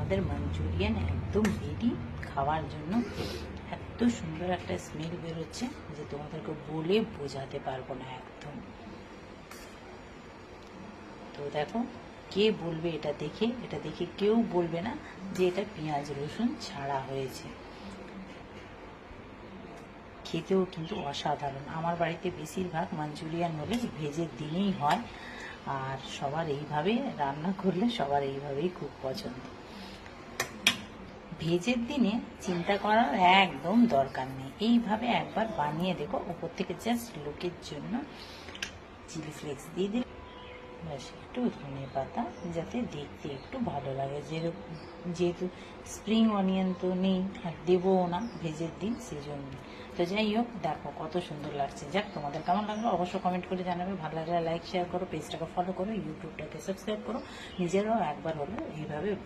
আমাদের মাঞ্চুরিয়ান একদম রেডি খাওয়ার জন্য। এত সুন্দর একটা স্মেল বেরোচ্ছে যে তোমাদেরকে বলে বোঝাতে পারবো না একদম। তো দেখো, কে বলবে এটা দেখে কেউ বলবে না যে এটা পেঁয়াজ রসুন ছাড়া হয়েছে। খেতেও কিন্তু অসাধারণ। আমার বাড়িতে বেশিরভাগ মাঞ্চুরিয়ান হলে ভেজের দিনেই হয়, আর সবার এইভাবে রান্না করলে সবার এইভাবেই খুব পছন্দ। ভেজের দিনে চিন্তা করার একদম দরকার নেই, এইভাবে একবার বানিয়ে দেখো। উপর থেকে জাস্ট লুকের জন্য চিলি ফ্লেক্স দিয়ে দিলে, ব্যাস একটু ধনে পাতা, যাতে দেখতে একটু ভালো লাগে। যেহেতু স্প্রিং অনিয়ন তো নেই আর দেবও না ভেজের দিন, সেজন্য। তো যাই হোক, দেখো কত সুন্দর লাগছে। যাক, তোমাদের কেমন লাগলো অবশ্যই কমেন্ট করে জানাবে। ভালো লাগলে লাইক শেয়ার করো, পেজটাকে ফলো করো, ইউটিউবটাকে সাবস্ক্রাইব করো। নিজেরাও একবার হলো এইভাবে